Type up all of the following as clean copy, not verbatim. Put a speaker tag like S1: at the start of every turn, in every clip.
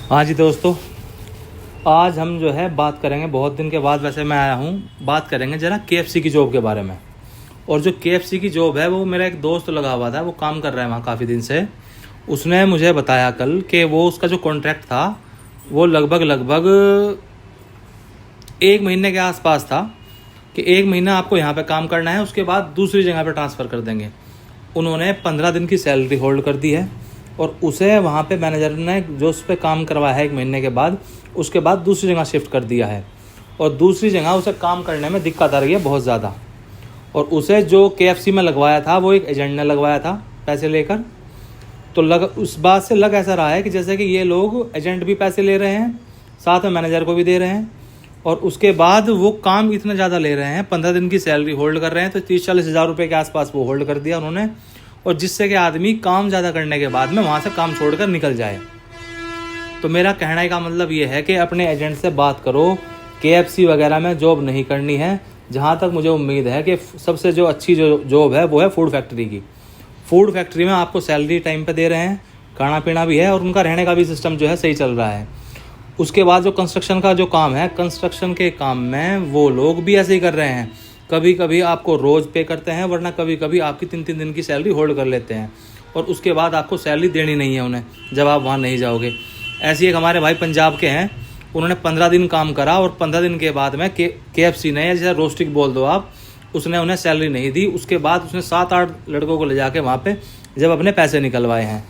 S1: हाँ जी दोस्तों, आज हम जो है बात करेंगे, बहुत दिन के बाद वैसे मैं आया हूँ, बात करेंगे ज़रा KFC की जॉब के बारे में। और जो KFC की जॉब है वो मेरा एक दोस्त लगा हुआ था, वो काम कर रहा है वहाँ काफ़ी दिन से। उसने मुझे बताया कल कि वो उसका जो कॉन्ट्रैक्ट था वो लगभग 1 महीने के आसपास था, कि 1 महीना आपको यहाँ पे काम करना है, उसके बाद दूसरी जगह पे ट्रांसफ़र कर देंगे। उन्होंने 15 दिन की सैलरी होल्ड कर दी है और उसे वहाँ पे मैनेजर ने जो उस पर काम करवाया है 1 महीने के बाद, उसके बाद दूसरी जगह शिफ्ट कर दिया है। और दूसरी जगह उसे काम करने में दिक्कत आ रही है बहुत ज़्यादा। और उसे जो KFC में लगवाया था वो एक एजेंट ने लगवाया था पैसे लेकर। तो उस बात से लग ऐसा रहा है कि जैसे कि ये लोग एजेंट भी पैसे ले रहे हैं, साथ में मैनेजर को भी दे रहे हैं, और उसके बाद वो काम इतना ज़्यादा ले रहे हैं, 15 दिन की सैलरी होल्ड कर रहे हैं। तो 30-40 हज़ार रुपये के आसपास वो होल्ड कर दिया उन्होंने, और जिससे कि आदमी काम ज़्यादा करने के बाद में वहाँ से काम छोड़कर निकल जाए। तो मेरा कहने का मतलब ये है कि अपने एजेंट से बात करो, KFC वगैरह में जॉब नहीं करनी है। जहाँ तक मुझे उम्मीद है कि सबसे जो अच्छी जो जॉब है वो है फूड फैक्ट्री की। फूड फैक्ट्री में आपको सैलरी टाइम पे दे रहे हैं, खाना पीना भी है, और उनका रहने का भी सिस्टम जो है सही चल रहा है। उसके बाद जो कंस्ट्रक्शन का जो काम है, कंस्ट्रक्शन के काम में वो लोग भी ऐसे ही कर रहे हैं। कभी कभी आपको रोज़ पे करते हैं, वरना कभी कभी आपकी 3-3 दिन की सैलरी होल्ड कर लेते हैं, और उसके बाद आपको सैलरी देनी नहीं है उन्हें जब आप वहाँ नहीं जाओगे। ऐसी एक हमारे भाई पंजाब के हैं, उन्होंने 15 दिन काम करा और 15 दिन के बाद में KFC ने, या जैसे रोस्टिक बोल दो आप, उसने उन्हें सैलरी नहीं दी। उसके बाद उसने 7-8 लड़कों को ले जाके वहाँ पे जब अपने पैसे निकलवाए हैं।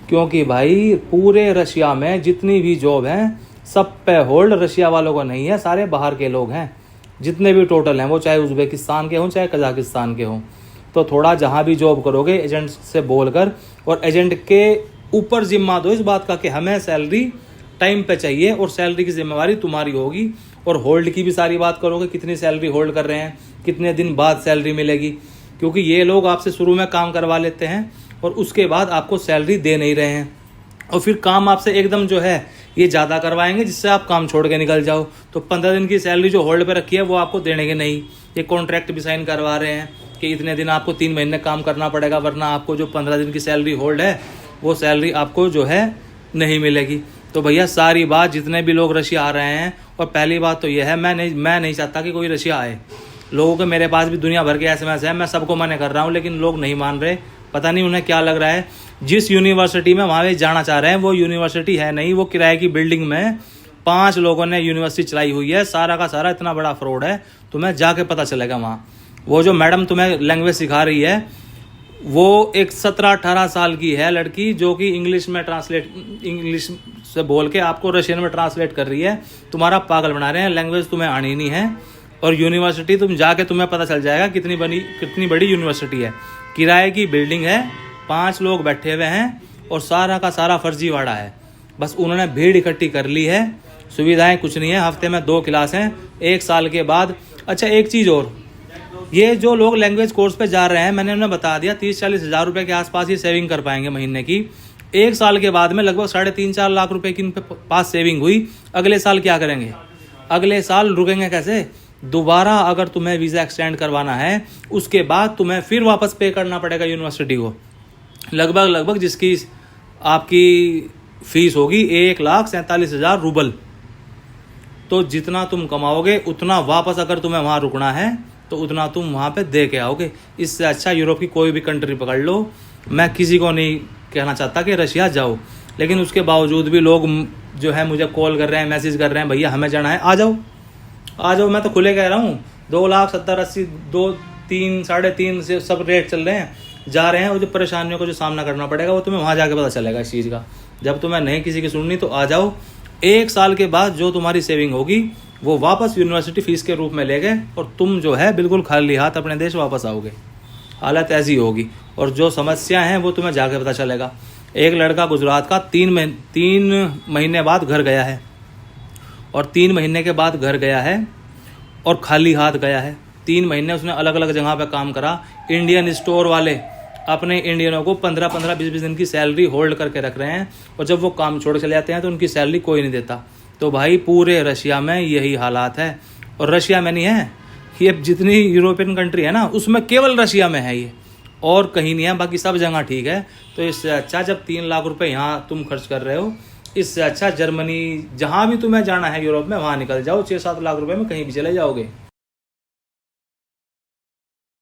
S1: क्योंकि भाई पूरे रशिया में जितनी भी जॉब हैं सब पे होल्ड रशिया वालों को नहीं है, सारे बाहर के लोग हैं जितने भी टोटल हैं, वो चाहे उज़्बेकिस्तान के हों चाहे कजाकिस्तान के हों। तो थोड़ा जहाँ भी जॉब करोगे एजेंट से बोलकर, और एजेंट के ऊपर जिम्मा दो इस बात का कि हमें सैलरी टाइम पे चाहिए, और सैलरी की जिम्मेवारी तुम्हारी होगी। और होल्ड की भी सारी बात करोगे, कितनी सैलरी होल्ड कर रहे हैं, कितने दिन बाद सैलरी मिलेगी। क्योंकि ये लोग आपसे शुरू में काम करवा लेते हैं और उसके बाद आपको सैलरी दे नहीं रहे हैं, और फिर काम आपसे एकदम जो है ये ज़्यादा करवाएंगे जिससे आप काम छोड़ के निकल जाओ। तो 15 दिन की सैलरी जो होल्ड पे रखी है वो आपको देने के नहीं। ये कॉन्ट्रैक्ट भी साइन करवा रहे हैं कि इतने दिन आपको 3 महीने काम करना पड़ेगा, वरना आपको जो 15 दिन की सैलरी होल्ड है वो सैलरी आपको जो है नहीं मिलेगी। तो भैया सारी बात, जितने भी लोग रशिया आ रहे हैं, और पहली बात तो यह है, मैं नहीं चाहता कि कोई रशिया आए। लोगों के मेरे पास भी दुनिया भर के SMS है, मैं सबको मना कर रहा हूँ, लेकिन लोग नहीं मान रहे। पता नहीं उन्हें क्या लग रहा है। जिस यूनिवर्सिटी में वहाँ जाना चाह रहे हैं वो यूनिवर्सिटी है नहीं, वो किराए की बिल्डिंग में 5 लोगों ने यूनिवर्सिटी चलाई हुई है। सारा का सारा इतना बड़ा फ्रॉड है, तुम्हें जाके पता चलेगा वहाँ। वो जो मैडम तुम्हें लैंग्वेज सिखा रही है वो एक 17-18 साल की है लड़की, जो कि इंग्लिश से बोल के आपको रशियन में ट्रांसलेट कर रही है। तुम्हारा पागल बना रहे हैं, लैंग्वेज तुम्हें आनी नहीं है। और यूनिवर्सिटी तुम जाके तुम्हें पता चल जाएगा कितनी बड़ी यूनिवर्सिटी है। किराए की बिल्डिंग है, 5 लोग बैठे हुए हैं, और सारा का सारा फर्जीवाड़ा है। बस उन्होंने भीड़ इकट्ठी कर ली है, सुविधाएं कुछ नहीं है। हफ्ते में 2 क्लास हैं, 1 साल के बाद। अच्छा एक चीज़ और, ये जो लोग लैंग्वेज कोर्स पे जा रहे हैं, मैंने उन्हें बता दिया 30-40 हज़ार रुपये के आसपास ये सेविंग कर पाएंगे महीने की। 1 साल के बाद में लगभग 3.5-4 लाख रुपए की इनके पास सेविंग हुई। अगले साल क्या करेंगे? अगले साल रुकेंगे कैसे? दोबारा अगर तुम्हें वीज़ा एक्सटेंड करवाना है, उसके बाद तुम्हें फिर वापस पे करना पड़ेगा यूनिवर्सिटी को, लगभग जिसकी आपकी फ़ीस होगी 1,47,000 रूबल। तो जितना तुम कमाओगे उतना वापस, अगर तुम्हें वहाँ रुकना है तो उतना तुम वहाँ पे दे के आओगे। इससे अच्छा यूरोप की कोई भी कंट्री पकड़ लो। मैं किसी को नहीं कहना चाहता कि रशिया जाओ, लेकिन उसके बावजूद भी लोग जो है मुझे कॉल कर रहे हैं, मैसेज कर रहे हैं, भैया हमें जाना है, आ जाओ। मैं तो खुले कह रहा हूँ, 2,70,000, 2, 3, 3.5 से सब रेट चल रहे हैं, जा रहे हैं। और जो परेशानियों को जो सामना करना पड़ेगा वो तुम्हें वहाँ जाके पता चलेगा इस चीज़ का। जब तुम्हें नहीं किसी की सुननी तो आ जाओ। 1 साल के बाद जो तुम्हारी सेविंग होगी वो वापस यूनिवर्सिटी फ़ीस के रूप में ले गए, और तुम जो है बिल्कुल खाली हाथ अपने देश वापस आओगे। हालत ऐसी होगी, और जो समस्या हैं वो तुम्हें जाके पता चलेगा। एक लड़का गुजरात का 3 महीने बाद घर गया है, और 3 महीने के बाद घर गया है और खाली हाथ गया है। 3 महीने उसने अलग अलग जगह पे काम करा। इंडियन स्टोर वाले अपने इंडियनों को 15-15, 20-20 दिन की सैलरी होल्ड करके रख रहे हैं, और जब वो काम छोड़ चले जाते हैं तो उनकी सैलरी कोई नहीं देता। तो भाई पूरे रशिया में यही हालात है। और रशिया में नहीं है, ये जितनी यूरोपियन कंट्री है ना उसमें केवल रशिया में है ये, और कहीं नहीं है, बाकी सब जगह ठीक है। तो इससे अच्छा जब 3 लाख रुपए यहाँ तुम खर्च कर रहे हो, इससे अच्छा जर्मनी, जहाँ भी तुम्हें जाना है यूरोप में, वहाँ निकल जाओ, 6-7 लाख रुपए में कहीं भी चले जाओगे।